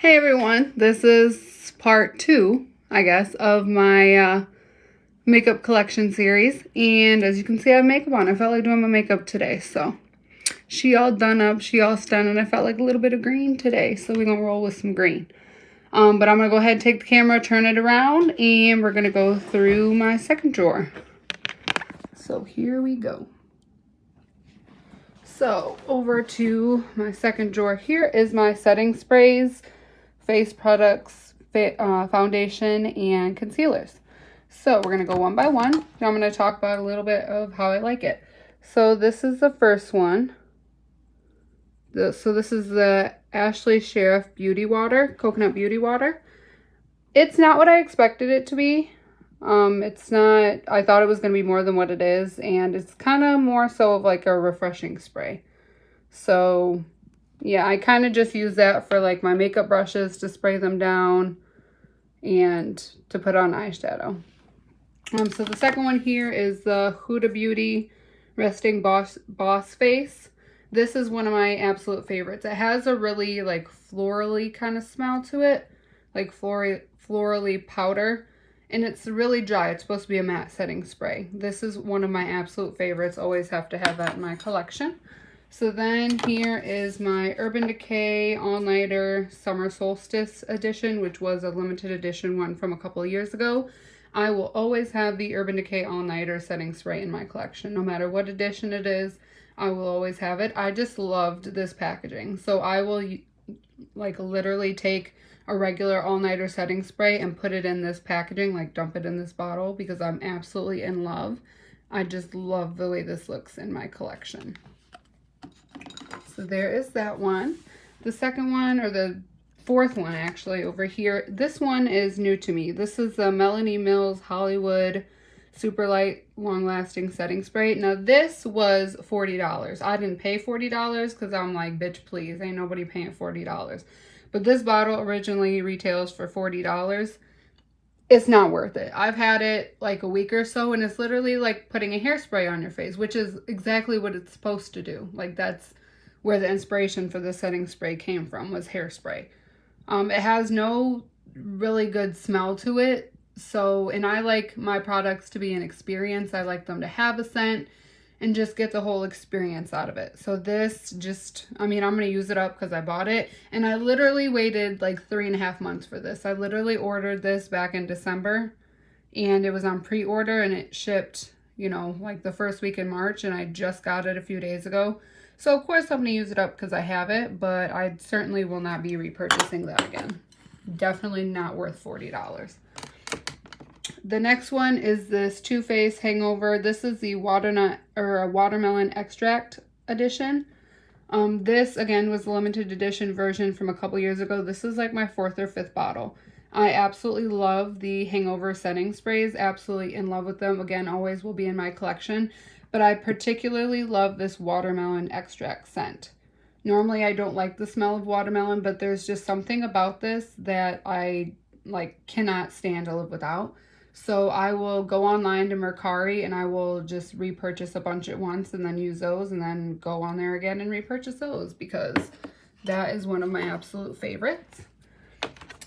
Hey everyone, this is part 2, I guess, of my makeup collection series. And as you can see, I have makeup on. I felt like doing my makeup today, so she all done up, she all stunned, and I felt like a little bit of green today, so we're gonna roll with some green. But I'm gonna go ahead and take the camera, turn it around, and we're gonna go through my second drawer. So here we go. So over to my second drawer. Here is my setting sprays, face products, foundation, and concealers. So we're going to go one by one. And I'm going to talk about a little bit of how I like it. So this is the first one. So this is the Ashley Sheriff Beauty Water, Coconut Beauty Water. It's not what I expected it to be. It's not, I thought it was going to be more than what it is. And it's kind of more so of like a refreshing spray. So yeah, I kind of just use that for like my makeup brushes to spray them down and to put on eyeshadow. So the second one here is the Huda Beauty Resting Boss Face. This is one of my absolute favorites. It has a really like florally kind of smell to it, like florally powder, and it's really dry. It's supposed to be a matte setting spray. This is one of my absolute favorites. Always have to have that in my collection. So then here is my Urban Decay All Nighter Summer Solstice Edition, which was a limited edition one from a couple of years ago. I will always have the Urban Decay All Nighter setting spray in my collection. No matter what edition it is, I will always have it. I just loved this packaging. So I will like literally take a regular All Nighter setting spray and put it in this packaging, like dump it in this bottle, because I'm absolutely in love. I just love the way this looks in my collection. So there is that one. The second one, or the fourth one actually, over here, this one is new to me. This is the Melanie Mills Hollywood Super Light Long Lasting Setting Spray. Now this was $40. I didn't pay $40 because I'm like, bitch please, ain't nobody paying $40. But this bottle originally retails for $40. It's not worth it. I've had it like a week or so, and it's literally like putting a hairspray on your face, which is exactly what it's supposed to do. Like that's where the inspiration for the setting spray came from, was hairspray. It has no really good smell to it. So, and I like my products to be an experience. I like them to have a scent and just get the whole experience out of it. So this just, I mean, I'm going to use it up because I bought it. And I literally waited like 3.5 months for this. I literally ordered this back in December and it was on pre-order and it shipped, you know, like the first week in March, and I just got it a few days ago. So of course I'm going to use it up because I have it, but I certainly will not be repurchasing that again. Definitely not worth $40. The next one is this Too Faced Hangover. This is the watermelon extract edition. This again was the limited edition version from a couple years ago. This is like my 4th or 5th bottle. I absolutely love the Hangover setting sprays. Absolutely in love with them. Again, always will be in my collection. But I particularly love this watermelon extract scent. Normally I don't like the smell of watermelon, but there's just something about this that I like cannot stand to live without. So I will go online to Mercari and I will just repurchase a bunch at once and then use those and then go on there again and repurchase those, because that is one of my absolute favorites.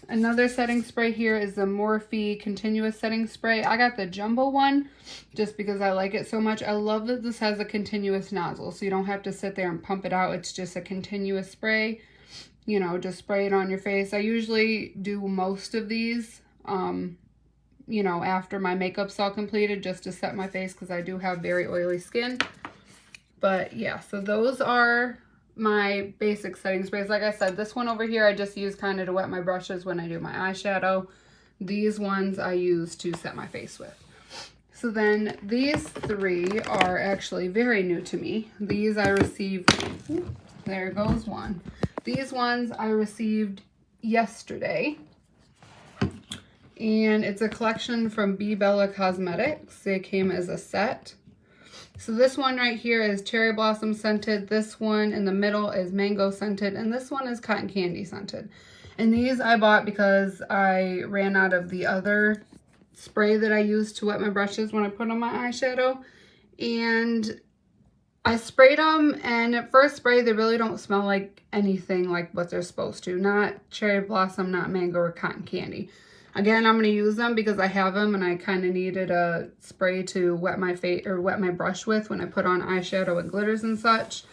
Another setting spray here is the Morphe Continuous Setting Spray. I got the jumbo one just because I like it so much. I love that this has a continuous nozzle, so you don't have to sit there and pump it out. It's just a continuous spray. You know, just spray it on your face. I usually do most of these, you know, after my makeup's all completed, just to set my face because I do have very oily skin. But yeah, so those are my basic setting sprays. Like I said, this one over here I just use kind of to wet my brushes when I do my eyeshadow. These ones I use to set my face with. So then these three are actually very new to me. These I received, there goes one. These ones I received yesterday. And it's a collection from B Bella Cosmetics. They came as a set. So this one right here is cherry blossom scented. This one in the middle is mango scented. And this one is cotton candy scented. And these I bought because I ran out of the other spray that I use to wet my brushes when I put on my eyeshadow. And I sprayed them, and at first spray, they really don't smell like anything like what they're supposed to. Not cherry blossom, not mango, or cotton candy. Again, I'm going to use them because I have them, and I kind of needed a spray to wet my face or wet my brush with when I put on eyeshadow and glitters and such.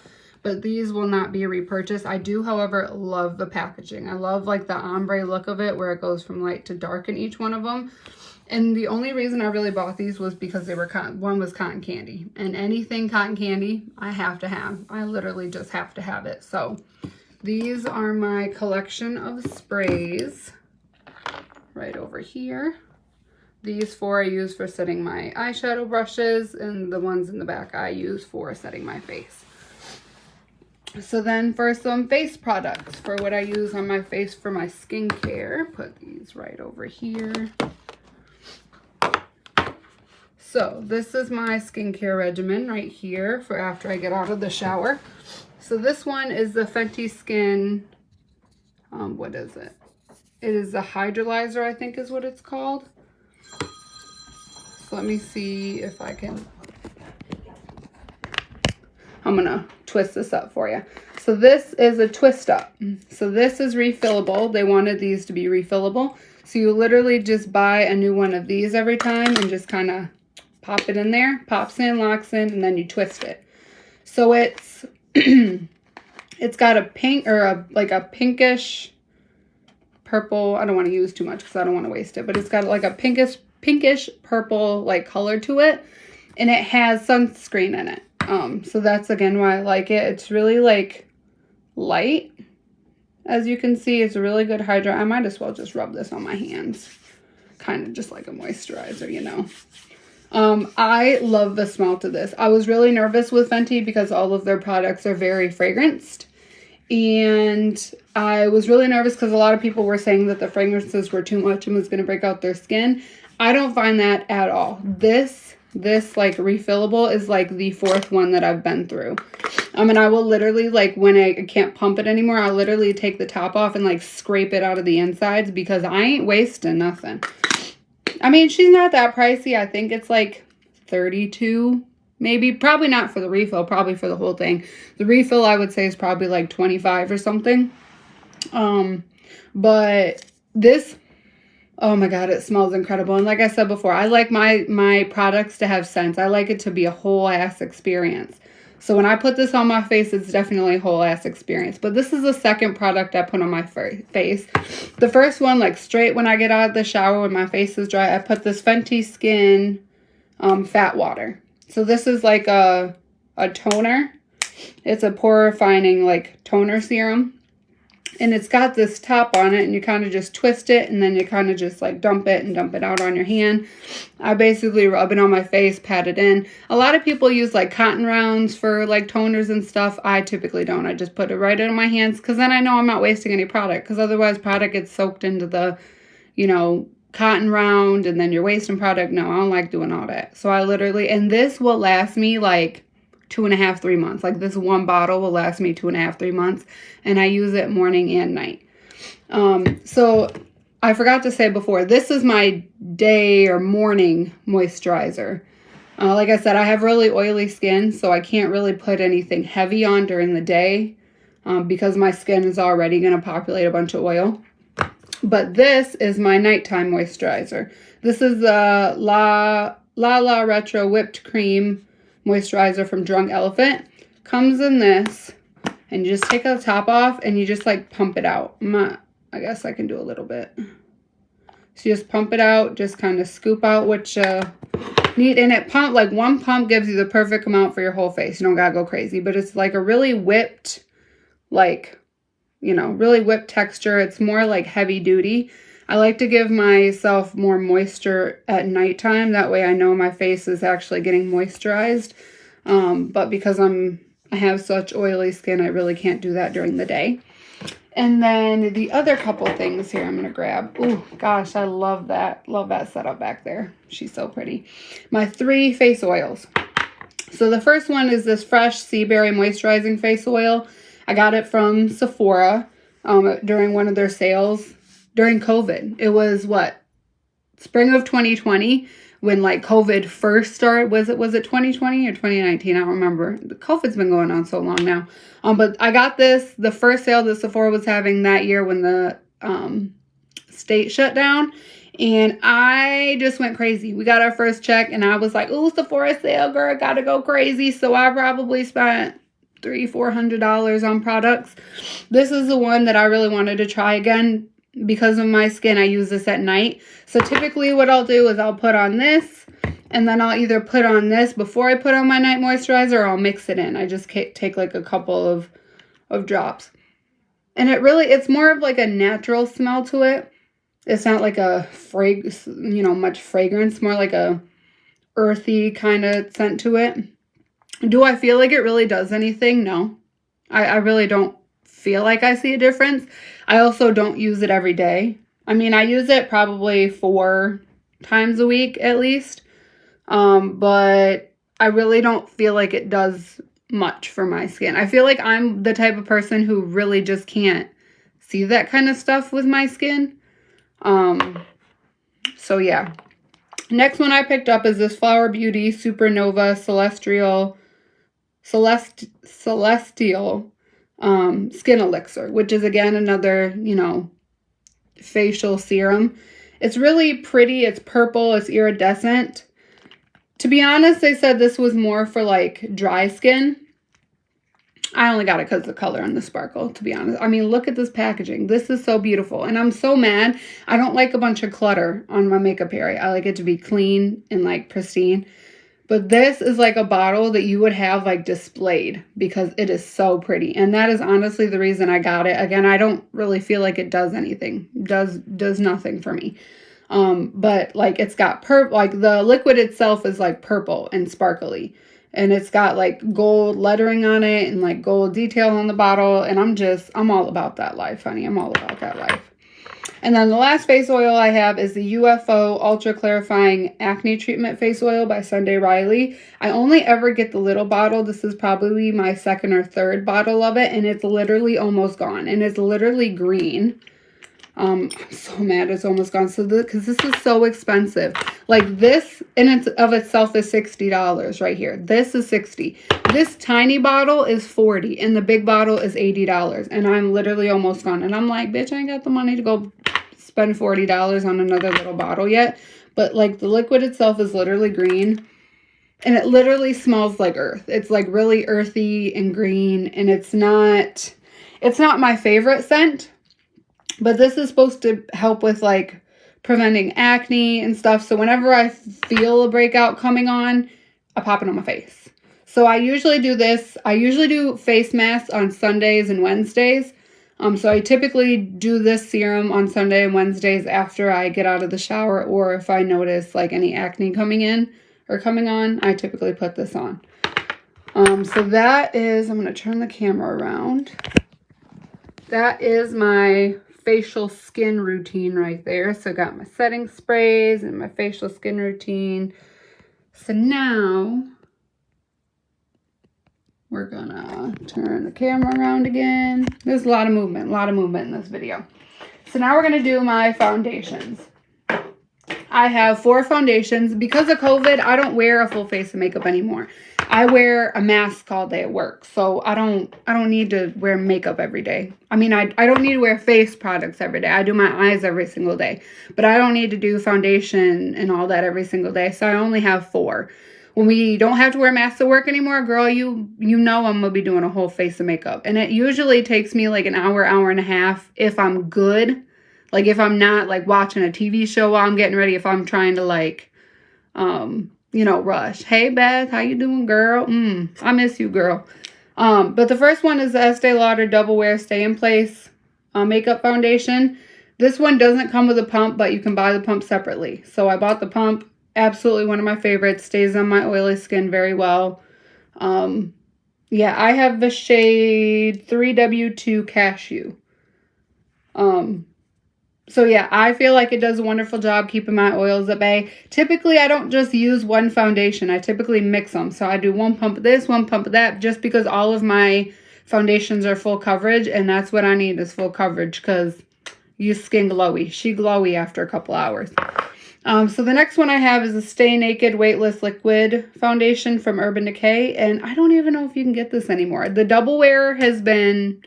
But these will not be repurchased. I do, however, love the packaging. I love like the ombre look of it, where it goes from light to dark in each one of them. And the only reason I really bought these was because they were one was cotton candy, and anything cotton candy I have to have. I literally just have to have it. So these are my collection of sprays right over here. These four I use for setting my eyeshadow brushes, and the ones in the back I use for setting my face. So then for some face products, for what I use on my face for my skincare, put these right over here. So this is my skincare regimen right here for after I get out of the shower. So this one is the Fenty Skin, what is it? It is the Hydrolyzer, I think is what it's called. So let me see if I can, I'm gonna twist this up for you. So this is a twist up. So this is refillable. They wanted these to be refillable. So you literally just buy a new one of these every time and just kind of pop it in there, pops in, locks in, and then you twist it. So it's it's got a pink or like a pinkish purple. I don't want to use too much because I don't want to waste it, but it's got like a pinkish purple like color to it, and it has sunscreen in it. So that's again why I like it. It's really like light. As you can see, it's a really good hydro. I might as well just rub this on my hands, kind of just like a moisturizer, you know. I love the smell to this. I was really nervous with Fenty because all of their products are very fragranced. And I was really nervous because a lot of people were saying that the fragrances were too much and was going to break out their skin. I don't find that at all. This like refillable is like the fourth one that I've been through. And I will literally, like, when I can't pump it anymore, I'll literally take the top off and like scrape it out of the insides because I ain't wasting nothing. I mean, she's not that pricey. I think it's like $32, maybe. Probably not for the refill, probably for the whole thing. The refill, I would say, is probably like $25 or something. But this, oh my God, it smells incredible. And like I said before, I like my products to have scents. I like it to be a whole ass experience. So when I put this on my face, it's definitely a whole ass experience. But this is the second product I put on my face. The first one, like straight when I get out of the shower when my face is dry, I put this Fenty Skin Fat Water. So this is like a toner. It's a pore refining like toner serum. And it's got this top on it, and you kind of just twist it, and then you kind of just like dump it out on your hand. I basically rub it on my face, pat it in. A lot of people use like cotton rounds for like toners and stuff. I typically don't. I just put it right in my hands because then I know I'm not wasting any product, because otherwise product gets soaked into the, you know, cotton round and then you're wasting product. No, I don't like doing all that. So I literally, and this will last me like 2.5, 3 months. Like this one bottle will last me 2.5, 3 months, and I use it morning and night. So I forgot to say before, this is my day or morning moisturizer. Like I said, I have really oily skin, so I can't really put anything heavy on during the day because my skin is already going to populate a bunch of oil. But this is my nighttime moisturizer. This is the La Retro Whipped Cream moisturizer from Drunk Elephant. Comes in this, and you just take the top off and you just like pump it out. I guess I can do a little bit. So you just pump it out, just kind of scoop out what you need. And it pump, like one pump gives you the perfect amount for your whole face. You don't gotta go crazy, but it's like a really whipped, like, you know, really whipped texture. It's more like heavy duty. I like to give myself more moisture at nighttime. That way I know my face is actually getting moisturized. But because I have such oily skin, I really can't do that during the day. And then the other couple things here I'm going to grab. Oh, gosh, I love that. Love that setup back there. She's so pretty. My 3 face oils. So the first one is this Fresh Sea Berry Moisturizing Face Oil. I got it from Sephora during one of their sales during COVID. It was what? Spring of 2020 when like COVID first started. Was it 2020 or 2019? I don't remember. COVID's been going on so long now. But I got this, the first sale that Sephora was having that year when the state shut down. And I just went crazy. We got our first check and I was like, ooh, Sephora sale, girl, gotta go crazy. So I probably spent $300-400 on products. This is the one that I really wanted to try again. Because of my skin, I use this at night. So typically what I'll do is I'll put on this, and then I'll either put on this before I put on my night moisturizer, or I'll mix it in. I just take like a couple of drops. And it's more of like a natural smell to it. It's not like a much fragrance, more like a earthy kind of scent to it. Do I feel like it really does anything? No. I really don't feel like I see a difference. I also don't use it every day. I mean, I use it probably 4 times a week at least. But I really don't feel like it does much for my skin. I feel like I'm the type of person who really just can't see that kind of stuff with my skin. So yeah. Next one I picked up is this Flower Beauty Supernova Celestial Skin Elixir, which is again another, facial serum. It's really pretty. It's purple. It's iridescent. To be honest, they said this was more for like dry skin. I only got it because of the color and the sparkle, to be honest. I mean, look at this packaging. This is so beautiful. And I'm so mad. I don't like a bunch of clutter on my makeup area. I like it to be clean and like pristine. But this is like a bottle that you would have like displayed because it is so pretty. And that is honestly the reason I got it. Again, I don't really feel like it does anything. Does nothing for me. But like it's got like the liquid itself is like purple and sparkly. And it's got like gold lettering on it and like gold detail on the bottle. And I'm all about that life, honey. I'm all about that life. And then the last face oil I have is the UFO Ultra Clarifying Acne Treatment Face Oil by Sunday Riley. I only ever get the little bottle. This is probably my second or third bottle of it. And it's literally almost gone. And it's literally green. I'm so mad it's almost gone. So because this is so expensive. Like this in of itself is $60 right here. This is $60. This tiny bottle is $40 and the big bottle is $80. And I'm literally almost gone. And I'm like, bitch, I ain't got the money to go spend $40 on another little bottle yet. But like the liquid itself is literally green. And it literally smells like earth. It's like really earthy and green. And it's not my favorite scent. But this is supposed to help with like preventing acne and stuff. So whenever I feel a breakout coming on, I pop it on my face. So I usually do this. I usually do face masks on Sundays and Wednesdays. So I typically do this serum on Sunday and Wednesdays after I get out of the shower, or if I notice like any acne coming in or coming on, I typically put this on. So that is, I'm going to turn the camera around. That is my facial skin routine right there. So I got my setting sprays and my facial skin routine. So now we're gonna turn the camera around again. There's a lot of movement in this video. So now we're gonna do my foundations. I have 4 foundations. Because of COVID, I don't wear a full face of makeup anymore. I wear a mask all day at work. So I don't need to wear makeup every day. I mean, I don't need to wear face products every day. I do my eyes every single day. But I don't need to do foundation and all that every single day. So I only have 4. When we don't have to wear masks at work anymore, girl, you know I'm going to be doing a whole face of makeup. And it usually takes me like an hour and a half if I'm good. Like if I'm not like watching a TV show while I'm getting ready, if I'm trying to like, rush. Hey, Beth, how you doing, girl? I miss you, girl. But the first one is the Estee Lauder Double Wear Stay in Place makeup foundation. This one doesn't come with a pump, but you can buy the pump separately. So I bought the pump. Absolutely one of my favorites. Stays on my oily skin very well. Yeah, I have the shade 3W2 Cashew. So yeah, I feel like it does a wonderful job keeping my oils at bay. Typically, I don't just use one foundation. I typically mix them. So I do one pump of this, one pump of that, just because all of my foundations are full coverage. And that's what I need is full coverage because you skin glowy. She glowy after a couple hours. So the next one I have is a Stay Naked Weightless Liquid Foundation from Urban Decay. And I don't even know if you can get this anymore. The Double Wear has been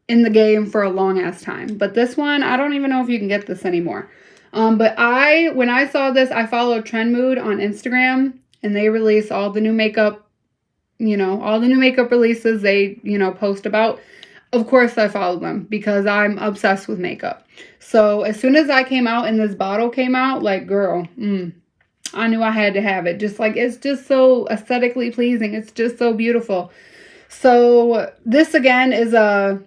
in the game for a long ass time. But this one, I don't even know if you can get this anymore. But when I saw this, I followed Trend Mood on Instagram. And they release all the new makeup, all the new makeup releases they, post about. Of course, I followed them because I'm obsessed with makeup. So as soon as I came out and this bottle came out, like, girl, I knew I had to have it. Just like, it's just so aesthetically pleasing. It's just so beautiful. So this again is a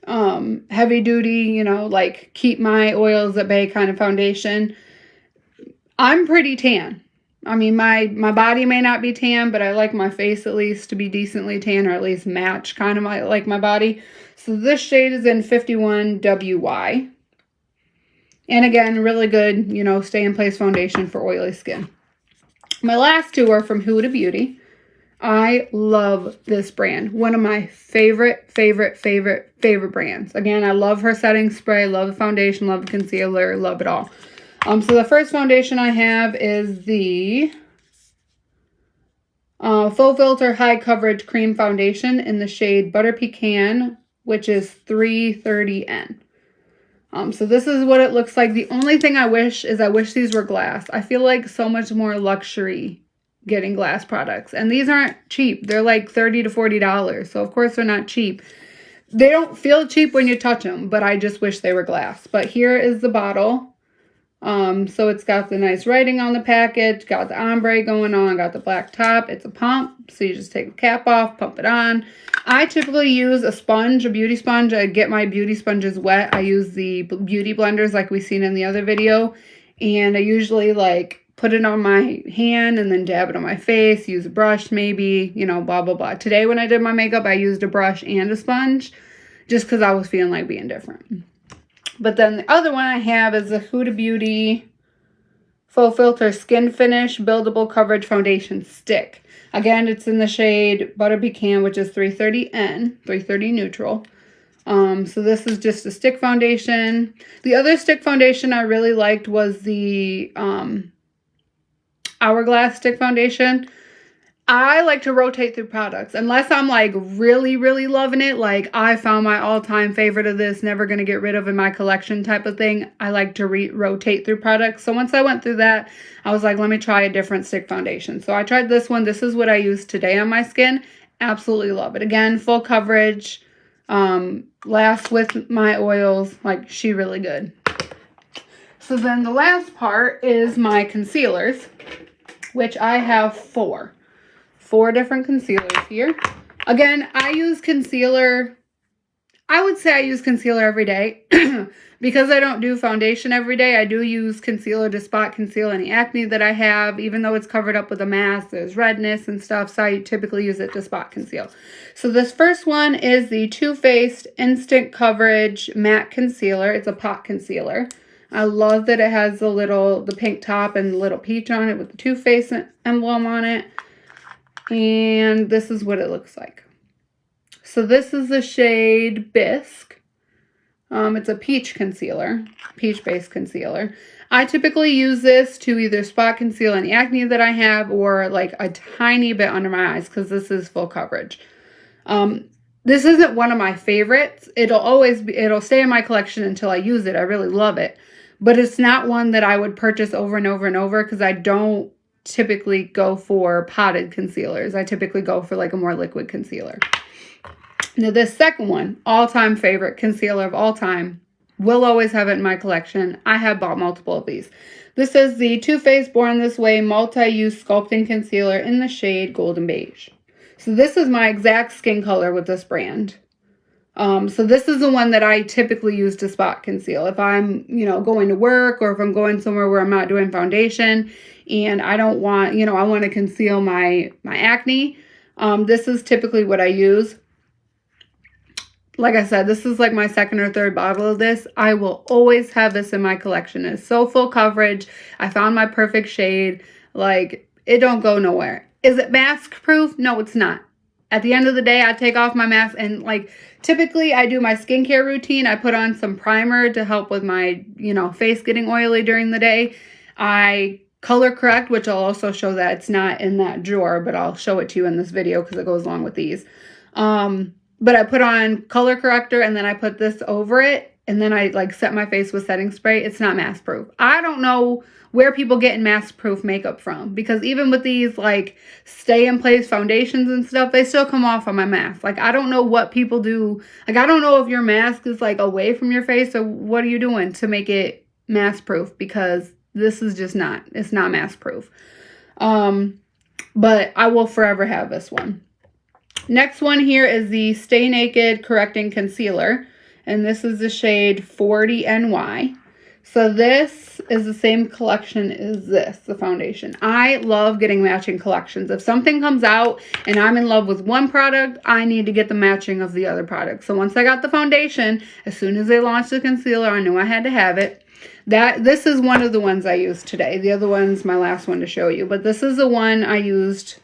heavy duty, like keep my oils at bay kind of foundation. I'm pretty tan. I mean, my body may not be tan, but I like my face at least to be decently tan, or at least match kind of like my body. So this shade is in 51WY. And again, really good, stay in place foundation for oily skin. My last two are from Huda Beauty. I love this brand. One of my favorite brands. Again, I love her setting spray, love the foundation, love the concealer, love it all. So the first foundation I have is the Full Filter High Coverage Cream Foundation in the shade Butter Pecan, which is 330N. So this is what it looks like. The only thing I wish these were glass. I feel like so much more luxury getting glass products. And these aren't cheap. They're like $30 to $40. So of course they're not cheap. They don't feel cheap when you touch them, but I just wish they were glass. But here is the bottle. So it's got the nice writing on the package, got the ombre going on, got the black top. It's a pump, so you just take the cap off, pump it on. I typically use a sponge, a beauty sponge. I get my beauty sponges wet. I use the beauty blenders like we seen in the other video. And I usually like put it on my hand and then dab it on my face, use a brush maybe, blah, blah, blah. Today when I did my makeup, I used a brush and a sponge just because I was feeling like being different. But then the other one I have is the Huda Beauty Full Filter Skin Finish Buildable Coverage Foundation Stick. Again, it's in the shade Butter Pecan, which is 330N, 330 neutral. So this is just a stick foundation. The other stick foundation I really liked was the Hourglass stick foundation. I like to rotate through products unless I'm like really loving it. Like I found my all-time favorite of this, never going to get rid of in my collection type of thing. I like to rotate through products. So once I went through that, I was like, let me try a different stick foundation. So I tried this one. This is what I use today on my skin. Absolutely love it. Again, full coverage, lasts with my oils. Like, she really good. So then the last part is my concealers, which I have four different concealers here. Again, I use concealer. I would say I use concealer every day because I don't do foundation every day. I do use concealer to spot conceal any acne that I have, even though it's covered up with a mask. There's redness and stuff, so I typically use it to spot conceal. So this first one is the Too Faced Instant Coverage Matte Concealer. It's a pot concealer. I love that it has the pink top and the little peach on it with the Too Faced emblem on it. And this is what it looks like. So this is the shade Bisque. It's a peach concealer, peach-based concealer. I typically use this to either spot conceal any acne that I have or like a tiny bit under my eyes because this is full coverage. This isn't one of my favorites. It'll stay in my collection until I use it. I really love it. But it's not one that I would purchase over and over and over because I don't typically go for potted concealers. I typically go for like a more liquid concealer. Now this second one, all-time favorite concealer of all time, will always have it in my collection. I have bought multiple of these. This is the Too Faced Born This Way Multi-Use Sculpting Concealer in the shade Golden Beige. So this is my exact skin color with this brand. So this is the one that I typically use to spot conceal. If I'm, going to work or if I'm going somewhere where I'm not doing foundation and I don't want, I want to conceal my acne. This is typically what I use. Like I said, this is like my second or third bottle of this. I will always have this in my collection. It's so full coverage. I found my perfect shade. Like, it don't go nowhere. Is it mask proof? No, it's not. at the end of the day, I take off my mask and like typically I do my skincare routine. I put on some primer to help with my, you know, face getting oily during the day. I color correct, which I'll also show that it's not in that drawer, but I'll show it to you in this video because it goes along with these. But I put on color corrector and then I put this over it. And then I like set my face with setting spray. It's not mask proof. I don't know where people get mask proof makeup from, because even with these like stay in place foundations and stuff, they still come off on my mask. Like, I don't know what people do. Like, I don't know if your mask is like away from your face or what are you doing to make it mask proof, because this is just not, it's not mask proof. But I will forever have this one. Next one here is the Stay Naked Correcting Concealer. And this is the shade 40 NY. So this is the same collection as this, the foundation. I love getting matching collections. If something comes out and I'm in love with one product, I need to get the matching of the other product. So once I got the foundation, as soon as they launched the concealer, I knew I had to have it. This is one of the ones I used today. The other one's my last one to show you. But this is the one I used,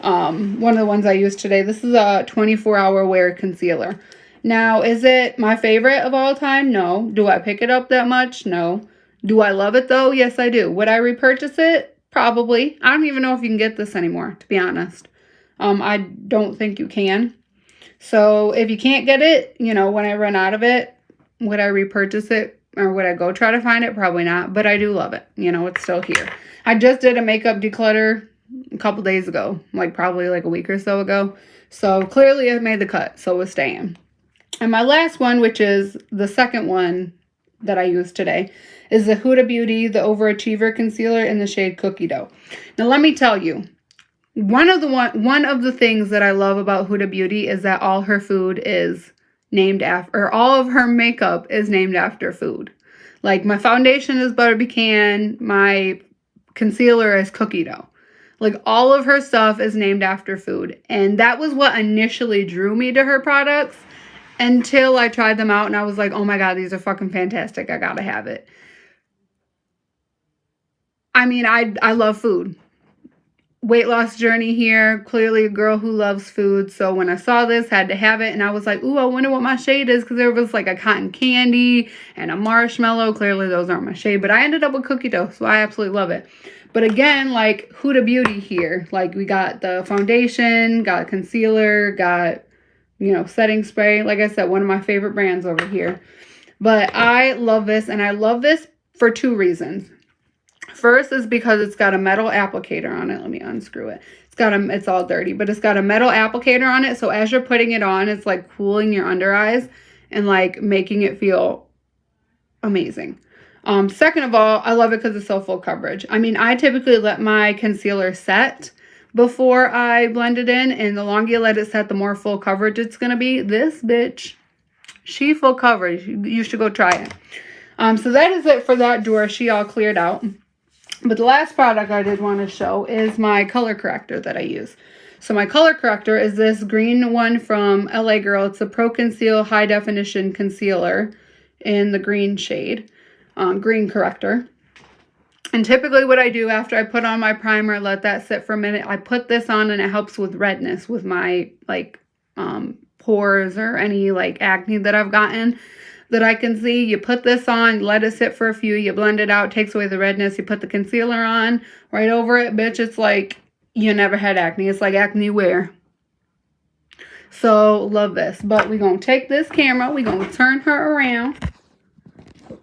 one of the ones I used today. This is a 24-hour wear concealer. Now, is it my favorite of all time? No. Do I pick it up that much? No. Do I love it though? Yes, I do. Would I repurchase it? Probably. I don't even know if you can get this anymore, to be honest. I don't think you can. So if you can't get it, you know, when I run out of it, would I repurchase it or would I go try to find it? Probably not, but I do love it. You know, it's still here. I just did a makeup declutter a couple days ago, like probably like a week or so ago. So clearly it made the cut, so it's staying. And my last one, which is the second one that I used today, is the Huda Beauty, the Overachiever Concealer in the shade Cookie Dough. Now, let me tell you, one of the things that I love about Huda Beauty is that all her food is named after, or all of her makeup is named after food. Like, my foundation is butter pecan, my concealer is cookie dough. Like, all of her stuff is named after food. And that was what initially drew me to her products. Until I tried them out and I was like, oh my God, these are fucking fantastic. I gotta have it. I mean, I love food. Weight loss journey here. Clearly a girl who loves food. So when I saw this, had to have it. And I was like, ooh, I wonder what my shade is. Because there was like a cotton candy and a marshmallow. Clearly those aren't my shade. But I ended up with cookie dough. So I absolutely love it. But again, like Huda Beauty here. Like, we got the foundation, got concealer, got, you know, setting spray. Like I said, one of my favorite brands over here. But I love this, and I love this for two reasons. First is because it's got a metal applicator on it. Let me unscrew it. It's all dirty, but it's got a metal applicator on it. So as you're putting it on, it's like cooling your under eyes and like making it feel amazing. Second of all, I love it because it's so full coverage. I mean, I typically let my concealer set before I blend it in, and the longer you let it set, the more full coverage it's going to be. This bitch, she full coverage. You should go try it. So that is it for that drawer. She all cleared out. But the last product I did want to show is my color corrector that I use. So my color corrector is this green one from LA Girl. It's a Pro Conceal High Definition Concealer in the green shade, green corrector. And typically what I do after I put on my primer, let that sit for a minute, I put this on and it helps with redness with my like pores or any like acne that I've gotten that I can see. You put this on, let it sit for a few, you blend it out, takes away the redness, you put the concealer on right over it, bitch, it's like you never had acne. It's like acne wear. So love this. But we're going to take this camera, we're going to turn her around.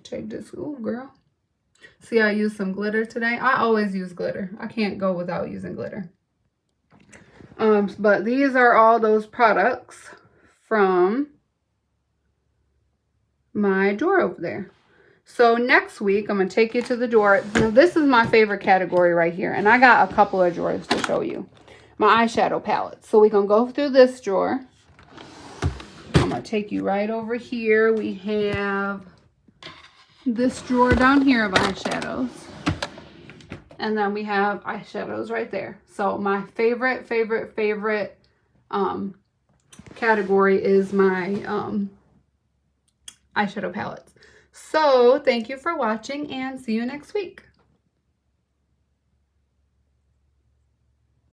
Take this, ooh girl. See, I used some glitter today. I always use glitter. I can't go without using glitter. But these are all those products from my drawer over there. So next week, I'm going to take you to the drawer. Now, this is my favorite category right here. And I got a couple of drawers to show you. My eyeshadow palettes. So we're going to go through this drawer. I'm going to take you right over here. We have this drawer down here of eyeshadows, and then we have eyeshadows right there. So my favorite category is my eyeshadow palettes. So thank you for watching and see you next week.